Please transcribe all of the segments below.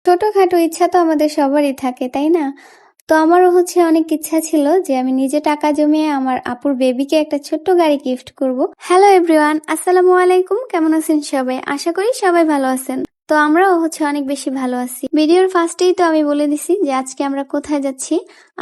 ছোটখাটো ইচ্ছা তো আমাদের সবারই থাকে, তাই না? তো আমারও অনেক ইচ্ছা ছিল যে আমি নিজে টাকা জমিয়ে আমার আপুর বেবিকে একটা ছোট্ট গাড়ি গিফট করব। হ্যালো এভরিওয়ান, আসসালামু আলাইকুম। কেমন আছেন সবাই? আশা করি সবাই ভালো আছেন। তো আমরাও অনেক বেশি ভালো আছি। ভিডিওর ফার্স্টেই তো আমি বলে দিছি যে আজকে আমরা কোথায় যাচ্ছি।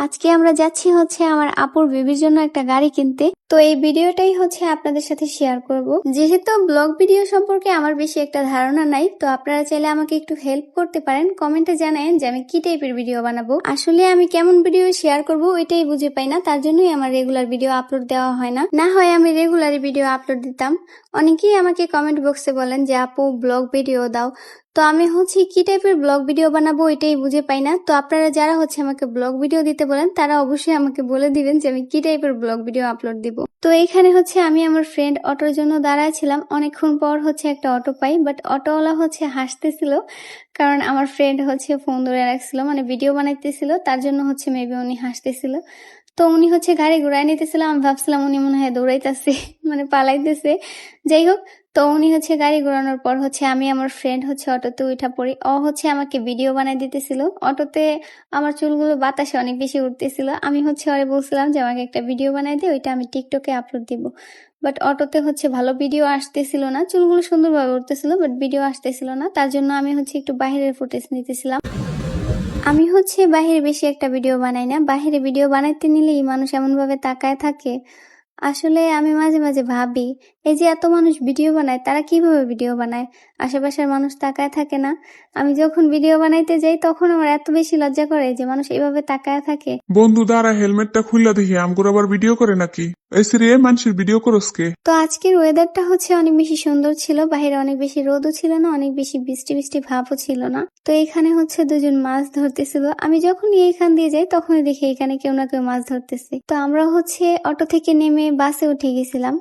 আজকে আমরা যাচ্ছি আমার আপুর বেবির জন্য একটা গাড়ি কিনতে। তো এই ভিডিওটাই আপনাদের সাথে শেয়ার করব। যেহেতু ব্লগ ভিডিও সম্পর্কে আমার বেশি একটা ধারণা নাই, তো আপনারা চাইলে আমাকে একটু হেল্প করতে পারেন। কমেন্টে জানান যে আমি কি টাইপের ভিডিও বানাবো। আসলে আমি কেমন ভিডিও শেয়ার করব ওইটাই বুঝে পাই না, তার জন্যই আমার রেগুলার ভিডিও আপলোড দেওয়া হয় না। না হয় আমি রেগুলারই ভিডিও আপলোড দিতাম। অনেকেই আমাকে কমেন্ট বক্সে বলেন যে আপু ব্লগ ভিডিও দাও। তো আমি কি টাইপের ব্লগ ভিডিও বানাবো এটাই বুঝে পাই না। তো আপনারা যারা আমাকে ব্লগ ভিডিও দিতে বলেন তারা অবশ্যই আমাকে বলে দিবেন যে আমি কি টাইপের ব্লগ ভিডিও আপলোড দিব। তো এইখানে আমি আমার ফ্রেন্ড অটোর জন্য দাঁড়াইছিলাম। অনেকক্ষণ পর একটা অটো পাই, বাট অটোওয়ালা হাসতেছিল, কারণ আমার ফ্রেন্ড ফোন ধরে রাখছিল, মানে ভিডিও বানাইতেছিল, তার জন্য মেবি উনি হাসতেছিল। তো উনি গাড়ি ঘুরাই নিতেছিল। আমি ভাবছিলাম উনি মনে হয় দৌড়াইতেছে মানে পালাইতেছে। যাই হোক, তো উনি গাড়ি ঘোরানোর পর আমি আমার ফ্রেন্ড অটোতে উঠা পড়ি। ও আমাকে ভিডিও বানাই দিতেছিল অটোতে। আমার চুলগুলো বাতাসে অনেক বেশি উঠতেছিল। আমি ওরে বলছিলাম যে আমাকে একটা ভিডিও বানাই দিয়ে ওইটা আমি টিকটকে আপলোড দিব। বাট অটোতে ভালো ভিডিও আসতেছিল না। চুলগুলো সুন্দরভাবে উঠতেছিল, বাট ভিডিও আসতেছিল না। তার জন্য আমি একটু বাহিরের ফুটেজ নিতেছিলাম। আমি বাহিরে বেশি একটা ভিডিও বানাই না। বাহিরে ভিডিও বানাইতে নিলেই মানুষ এমন ভাবে তাকায় থাকে। আসলে আমি মাঝে মাঝে ভাবি, এই যে এত মানুষ ভিডিও বানায় তারা কিভাবে ভিডিও বানায়? আশেপাশের মানুষ তাকায় থাকে না। আমি যখন ভিডিও বানাইতে যাই তখন আমার এত বেশি লজ্জা করে যে মানুষ এভাবে তাকায় থাকে। বন্ধু দাঁড়া, হেলমেটটা খুললা দেখি আমগুর আবার ভিডিও করে নাকি? এসি রে মানুষের ভিডিও করস কে? তো আজকের ওয়েদারটা অনেক বেশি সুন্দর ছিল। বাইরে অনেক বেশি রোদও ছিল না, অনেক বেশি বৃষ্টি বৃষ্টি ভাবও ছিল না। তো এখানে দুজন মাছ ধরতেছিল। আমি যখনই এইখান দিয়ে যাই তখনই দেখি এখানে কেউ না কেউ মাছ ধরতেছে। তো আমরা অটো থেকে নেমে বাসে উঠে গেছিলাম।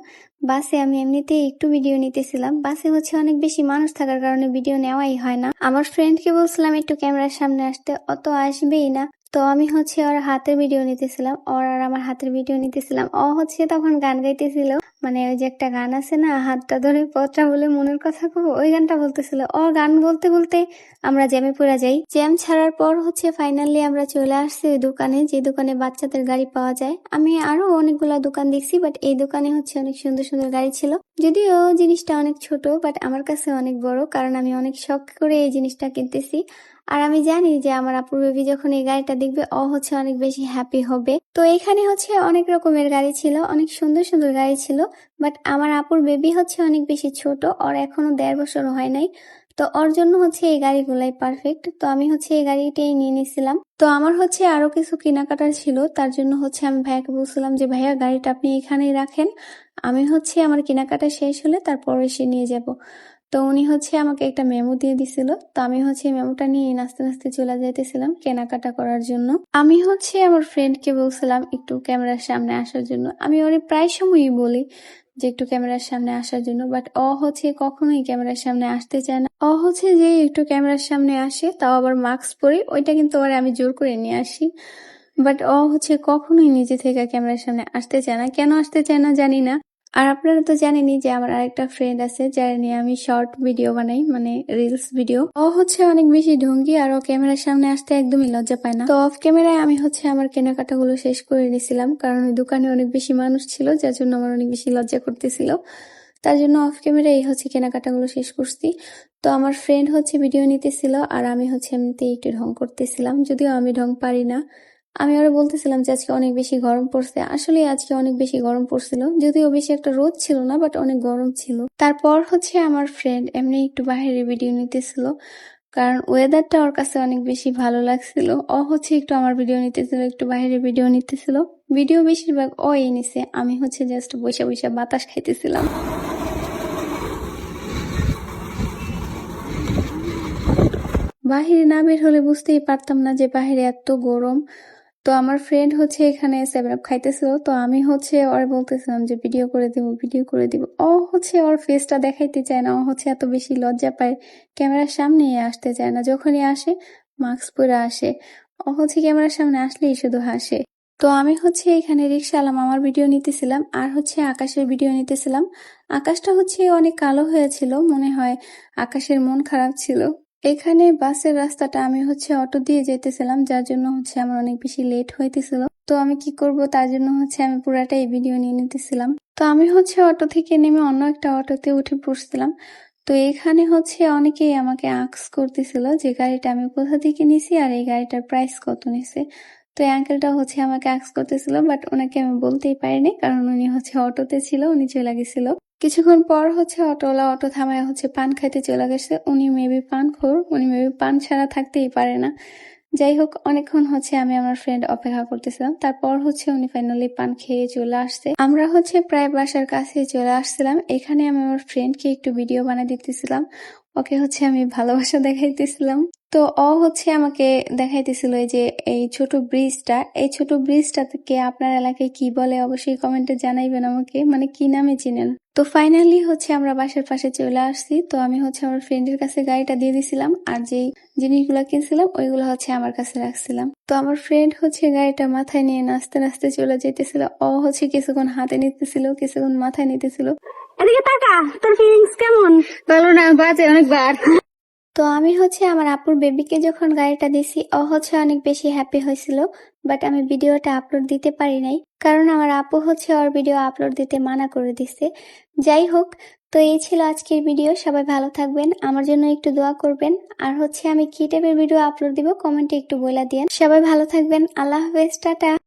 বাসে আমি এমনিতেই একটু ভিডিও নিতেছিলাম। বাসে অনেক বেশি মানুষ থাকার কারণে ভিডিও নেওয়াই হয় না। আমার ফ্রেন্ডকে বলছিলাম একটু ক্যামেরার সামনে আসতে, অত আসবেই না। তো আমি ওর হাতের ভিডিও নিতেছিলাম, ওর আর আমার হাতের ভিডিও নিতেছিলাম। ও তখন গান গাইতেছিল, মানে ওই যে একটা গান আছে না, হাতটা ধরে পথটা বলে মনের কথা কব, ওই গানটা বলতেছিল। ও গান বলতে বলতে আমরা জ্যামে পড়ে যাই। জ্যাম ছাড়ার পর ফাইনালি আমরা চলে আসছি ওই দোকানে, যে দোকানে বাচ্চাদের গাড়ি পাওয়া যায়। আমি আরো অনেকগুলা দোকান দেখছি, বাট এই দোকানে অনেক সুন্দর সুন্দর গাড়ি ছিল। যদিও জিনিসটা অনেক ছোট, বাট আমার কাছে অনেক বড়, কারণ আমি অনেক শখ করে এই জিনিসটা কিনতেছি। আর আমি জানি যে আমার আপুর বেবি যখন এই গাড়িটা দেখবে ও অনেক বেশি হ্যাপি হবে। তো এখানে অনেক রকমের গাড়ি ছিল, অনেক সুন্দর সুন্দর গাড়ি ছিল। বাট আমার আপুর বেবি অনেক বেশি ছোট, ওর এখনো 1.5 বছর হয় নাই। তো ওর জন্য এই গাড়িগুলাই পারফেক্ট। তো আমি এই গাড়িটাই নিয়ে নিছিলাম। তো আমার আরো কিছু কেনাকাটার ছিল, তার জন্য আমি ভাইয়াকে বলছিলাম যে ভাইয়া গাড়িটা আপনি এখানেই রাখেন, আমি আমার কেনাকাটা শেষ হলে তারপর এসে নিয়ে যাব। তো উনি আমাকে একটা মেমো দিয়ে দিছিল। তো আমি মেমোটা নিয়ে নাচতে নাচতে চলে যাইতেছিলাম কেনাকাটা করার জন্য। আমি আমার ফ্রেন্ডকে বলছিলাম একটু ক্যামেরার সামনে আসার জন্য। আমি ওরে প্রায় সময়ই বলি যে একটু ক্যামেরার সামনে আসার জন্য, বাট ও কখনোই ক্যামেরার সামনে আসতে চায় না। ও যে একটু ক্যামেরার সামনে আসে, তাও আবার মাস্ক পরে, ওইটা কিন্তু ওরে আমি জোর করে নিয়ে আসি। বাট ও কখনোই নিজে থেকে ক্যামেরার সামনে আসতে চায় না। কেন আসতে চায় না জানি না। আর আপনারা তো জানেনই যে আমার আরেকটা ফ্রেন্ড আছে যারা নিয়ে আমি শর্ট ভিডিও বানাই, মানে রিলস ভিডিও। ও অনেক বেশি ঢঙ্গি, আর ও ক্যামেরার সামনে আসতে একদমই লজ্জা পায় না। তো অফ ক্যামেরায় আমি আমার কেনাকাটা গুলো শেষ করে নিয়েছিলাম, কারণ ওই দোকানে অনেক বেশি মানুষ ছিল, যার জন্য আমার অনেক বেশি লজ্জা করতেছিল। তার জন্য অফ ক্যামেরায় কেনাকাটা গুলো শেষ করছি। তো আমার ফ্রেন্ড ভিডিও নিতেছিল, আর আমি এমনিতেই একটু ঢং করতেছিলাম, যদিও আমি ঢং পারি না। আমি আরো বলতেছিলাম যে আজকে অনেক বেশি গরম পড়ছে। আসলে আজকে অনেক বেশি গরম পড়ছিল, যদিও বেশি একটা রোদ ছিল না, বাট অনেক গরম ছিল। তারপর আমার ফ্রেন্ড এমনি একটু বাইরে ভিডিও নিতেছিল, কারণ ওয়েদারটা ওর কাছে অনেক বেশি ভালো লাগছিল। ও একটু আমার ভিডিও নিতেছিল, একটু বাইরে ভিডিও নিতেছিল। ভিডিও বেশিরভাগ ওই নিছে, আমি জাস্ট বসে বসে বাতাস খাইতেছিলাম। বাহিরে না বের হলে বুঝতেই পারতাম না যে বাহিরে এত গরম। তো আমার ফ্রেন্ড এখানে 7 আপ খাইতেছিল, তো আমি ওর বলতেছিলাম যে ভিডিও করে দিব, ভিডিও করে দিব। ও ওর ফেসটা দেখাইতে চায় না, ও এত বেশি লজ্জা পায়, ক্যামেরার সামনে আসতে চায় না। যখনই আসে মাস্ক পরে আসে। ও ক্যামেরার সামনে আসলেই শুধু হাসে। তো আমি এখানে রিক্সাওয়ালা মামার ভিডিও নিতেছিলাম, আর আকাশের ভিডিও নিতেছিলাম। আকাশটা অনেক কালো হয়েছিল, মনে হয় আকাশের মন খারাপ ছিল। এখানে বাসের রাস্তাটা আমি হচ্ছে অটো দিয়ে যেতেছিলাম, যার জন্য হচ্ছে আমার অনেক বেশি লেট হইতেছিল। তো আমি কি করব, তার জন্য হচ্ছে আমি পুরাটাই ভিডিও নিয়ে নিতেছিলাম। তো আমি হচ্ছে অটো থেকে নেমে অন্য একটা অটোতে উঠে পড়ছিলাম। তো এখানে হচ্ছে অনেকেই আমাকে আস্ক করতেছিল যে গাড়িটা আমি কোথা থেকে নিছি আর এই গাড়িটার প্রাইস কত নিছে। তো এই আঙ্কেলটা হচ্ছে আমাকে আস্ক করতেছিল, বাট ওনাকে আমি বলতেই পারিনি, কারণ উনি হচ্ছে অটোতে ছিল, উনি চলে গেছিল। কিছুক্ষণ পর হচ্ছে অটোওয়ালা অটো থামায় হচ্ছে পান খাইতে চলে গেছে। উনি মেবি পানখোর, উনি মেবি পান ছাড়া থাকতেই পারে না। যাই হোক, অনেকক্ষণ হচ্ছে আমি আমার ফ্রেন্ড অপেক্ষা করতেছিলাম, তারপর হচ্ছে উনি ফাইনালি পান খেয়ে চলে আসছে। আমরা হচ্ছে প্রায় বাসার কাছে চলে আসছিলাম। এখানে আমি আমার ফ্রেন্ডকে একটু ভিডিও বানিয়ে দিতেছিলাম, ওকে হচ্ছে আমি ভালোবাসা দেখাইতেছিলাম। তো ও হচ্ছে আমাকে দেখাইতেছিল এই যে এই ছোট ব্রিজটা, এই ছোট ব্রিজটাকে আপনার এলাকায় কি বলে অবশ্যই কমেন্টে জানাইবেন আমাকে, মানে কি নামে চিনেন। তো ফাইনালি হচ্ছে আমরা বাসার পাশে চলে আসছি। তো আমি হচ্ছে আমার ফ্রেন্ডের কাছে গাড়িটা দিয়ে দিছিলাম, আর যেই জিনিসগুলো কিনছিলাম ওইগুলো হচ্ছে আমার কাছে রাখছিলাম। তো আমার ফ্রেন্ড হচ্ছে গাড়িটা মাথায় নিয়ে নাচতে নাচতে চলে যেতেছিল। ও হচ্ছে কিছুক্ষণ হাতে নিতেছিল, কিছুক্ষণ মাথায় নিতেছিল। এদিকে তাকা, তোর ফিলিংস কেমন? ভালো না, বাজে অনেকবার। তো আমি হচ্ছে আমার আপুর বেবিকে যখন গাড়িটা দিছি, ও হচ্ছে অনেক বেশি হ্যাপি হয়েছিল, বাট আমি ভিডিওটা আপলোড দিতে পারি নাই, কারণ আমার আপু হচ্ছে ওর ভিডিও আপলোড দিতে মানা করে দিছে। যাই হোক, তো এই ছিল আজকের ভিডিও। সবাই ভালো থাকবেন, আমার জন্য একটু দোয়া করবেন, আর হচ্ছে আমি কি টাইপের ভিডিও আপলোড দিব কমেন্টে একটু বলে দিয়েন। সবাই ভালো থাকবেন, আল্লাহ হাফেজ, টাটা।